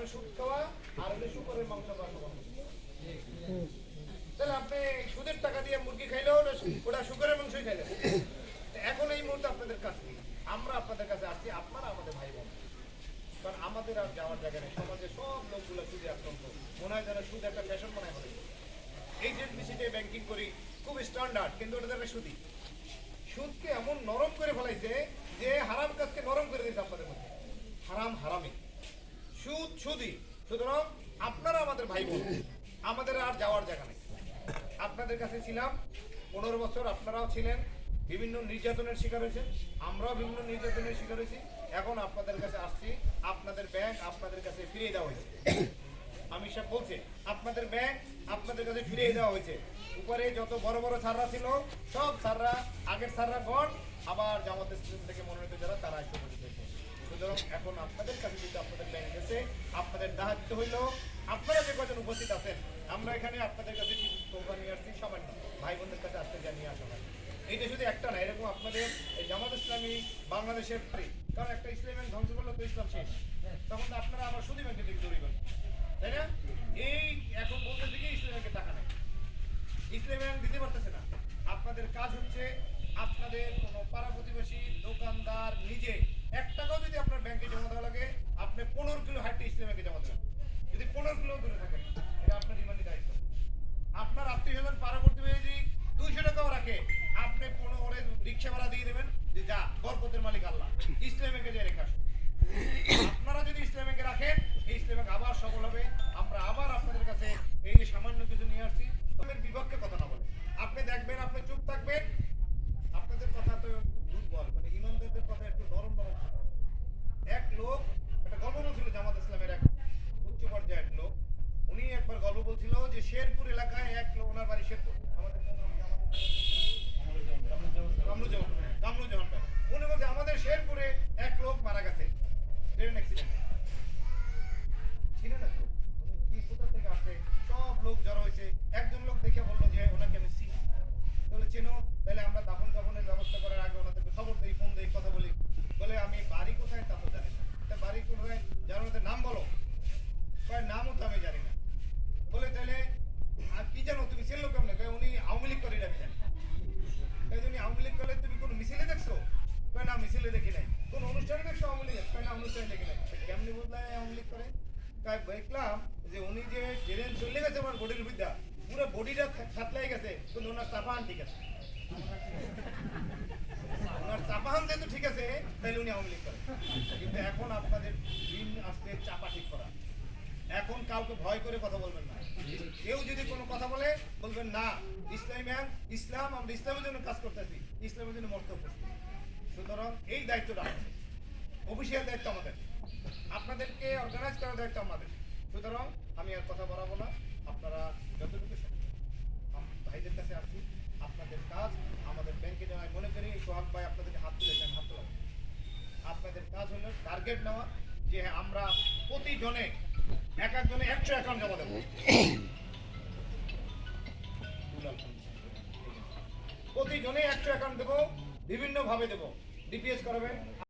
হলো সুদ খাওয়া আর হলো শুকরের মাংস খাওয়া। তাহলে আপনি সুদের টাকা দিয়ে মুরগি খাইলো ওটা শুকরের মাংসই খাইলেন। এখন এই মুহূর্তে আপনাদের কাছে আমরা আপনাদের কাছে আসছি, আপনারা আমাদের ভাই বোন, কারণ আমাদের আর যাওয়ার জায়গা নেই। সমাজে সব লোকগুলো সুদে আক্রান্ত, মনে হয় যারা সুদ একটা ফ্যাশন মনে হয়। এইচএসবিসিতে ব্যাংকিং করি খুব স্ট্যান্ডার্ড, কিন্তু ওটা একটা সুদি। সুদকে এমন নরম করে ফেলাইছে যে হারাম কাজকে নরম করে দিয়েছে আপনাদের মধ্যে। হারাম হারামি, সুদ সুদি। সুতরাং আপনারা আমাদের ভাই বোন, আমাদের আর যাওয়ার জায়গা নেই। আপনাদের কাছে ছিলাম 15 বছর, আপনারাও ছিলেন, বিভিন্ন নির্যাতনের শিকার হয়েছেন, আমরাও বিভিন্ন নির্যাতনের শিকার হয়েছি। এখন আপনাদের কাছে আসছি, আপনাদের ব্যাংক আপনাদের কাছে ফিরিয়ে দেওয়া হয়েছে। আমি সব বলছি, আপনাদের ব্যাংক আপনাদের কাছে ফিরিয়ে দেওয়া হয়েছে। উপরে যত বড় বড় ছাড়রা ছিল সব ছাড়রা, আগের ছাড়রা গণ, আবার জামাত ইসলাম থেকে মনোনীত যারা তারা এসে উপস্থিত হয়েছে। সুতরাং এখন আপনাদের কাছে যদি আপনাদের ব্যাংক গেছে, আপনাদের দায়িত্ব হইল আপনারা যে কজন উপস্থিত আছেন, আমরা এখানে আপনাদের কাছে কিছু তৌবা নিয়ে আসছি, সামান্য ভাই বোনদের কাছে আসতে যা নিয়ে আসা হয়। এইটা শুধু একটা না, এরকম আপনাদের এই জামাত ইসলামী বাংলাদেশের, কারণ একটা ইসলামের ধ্বংস করলে তো ইসলাম শেষ, তখন তো আপনারা আবার সুদী ব্যাংকের দিকে দৌড়ি করেন, তাই না? এই এখন বলতেছে কি ইসলামকে টাকা নেই, ইসলামী ব্যাংক দিতে পারতেছে না। আপনাদের কাজ হচ্ছে আপনাদের কোনো পাড়া প্রতিবেশী দোকানদার নিজে 1 টাকাও যদি আপনার ব্যাংকে জমা দেওয়া লাগে, আপনি 15 কিলো হাইটে ইসলামী ব্যাংকে জমা দেবেন। যদি 15 কিলো দূরে থাকেন, এটা আপনার ইমানি দায়িত্ব। আপনার আত্মীয় স্বজন পাড়া প্রতিবেশী 200 টাকাও রাখে, আপনি 15 রিক্সা ভাড়া দিয়ে দেবেন যে যা, বরকতের মালিক আল্লাহ, ইসলামী ব্যাংকে যে রেখে আসুন। আপনারা যদি ইসলামী ব্যাংকে রাখেন, এই ইসলামী ব্যাংক আবার সফল হবে। আমরা আবার আপনাদের কাছে এই যে সামান্য কিছু নিয়ে আসছি, তবে বিপক্ষে কথা না বলে আপনি দেখবেন, আপনি চুপ থাকবেন। আপনাদের কথা তো দুর্বল, মানে ইমানদারদের কথা একটু নরম নরম। এক লোক একটা গল্প বলছিল, জামাত ইসলামের এক উচ্চ পর্যায়ের লোক, উনি একবার গল্প বলছিল যে শেরপুর এলাকায় এক লোক, ওনার বাড়ি শেরপুর, আমাদের কামরুজ্জামান ভাই, উনি বলছে আমাদের শেরপুরে এক লোক মারা গেছে ট্রেন অ্যাক্সিডেন্টে। চিনে না তো কি, কোথা থেকে আসে, সব লোক জড়ো হয়েছে। একজন লোক দেখে বললো যে ওনাকে আমি চিনি। বলে চেনো, তাহলে আমরা দাফন কাফনের ব্যবস্থা করার আগে ওনাদেরকে খবর দিই, ফোন দিই, কথা বলি। বলে আমি বাড়ি কোথায় তা তো জানি না। তা বাড়ি কোথায় জানো, ওদের নাম বলো। নামও তো আমি জানি না। বলে তাহলে আর কি জানো, তুমি চিনলো কেমন? উনি আওয়ামী লীগ করেন আমি জানি। তাই উনি আওয়ামী লীগ করলে তুমি কোনো মিছিলে দেখছো? না মিছিলে দেখি নাই। কোন অনুষ্ঠানে দেখছো আওয়ামী লীগ? না অনুষ্ঠানে দেখি নাই। কেমনি বদলায় আওয়ামী লীগ করে? তাই দেখলাম যে উনি যে ট্রেন চলে গেছে আমার বডির বিদ্যা, পুরো বডিটা খাতলাই গেছে, কিন্তু ওনার চাপাহান ঠিক আছে। ওনার চাপাহান যেহেতু ঠিক আছে, তাহলে উনি আওয়ামী লীগ করে। কিন্তু এখন আপনাদের দিন আসতে চাপা ঠিক করা। এখন কাউকে ভয় করে কথা বলবেন না। কেউ যদি কোনো কথা বলে, বলবেন না ইসলামী ব্যাংক, ইসলাম, আমরা ইসলামের জন্য কাজ করতেছি, ইসলামের জন্য মরতে উপস্থিত। সুতরাং এই দায়িত্বটা আমাদের, অফিসিয়াল দায়িত্ব আমাদের, আপনাদেরকে অর্গানাইজ করার দায়িত্ব আমাদের। সুতরাং আমি আর কথা বাড়াবো না, আপনারা যতটুকু ভাইদের কাছে আসছি, আপনাদের কাজ আমাদের ব্যাংকে যাওয়ায় মনে করি সোহাগ ভাই আপনাদেরকে হাত তুলেছেন, হাত তোলা আপনাদের কাজ হলো টার্গেট নেওয়া, যে আমরা প্রতিজনে এক একজনে 100 অ্যাকাউন্ট জমা দেবো। প্রতিজনে 100 অ্যাকাউন্ট দেবো, বিভিন্ন ভাবে দেবো, ডিপিএস করাবেন।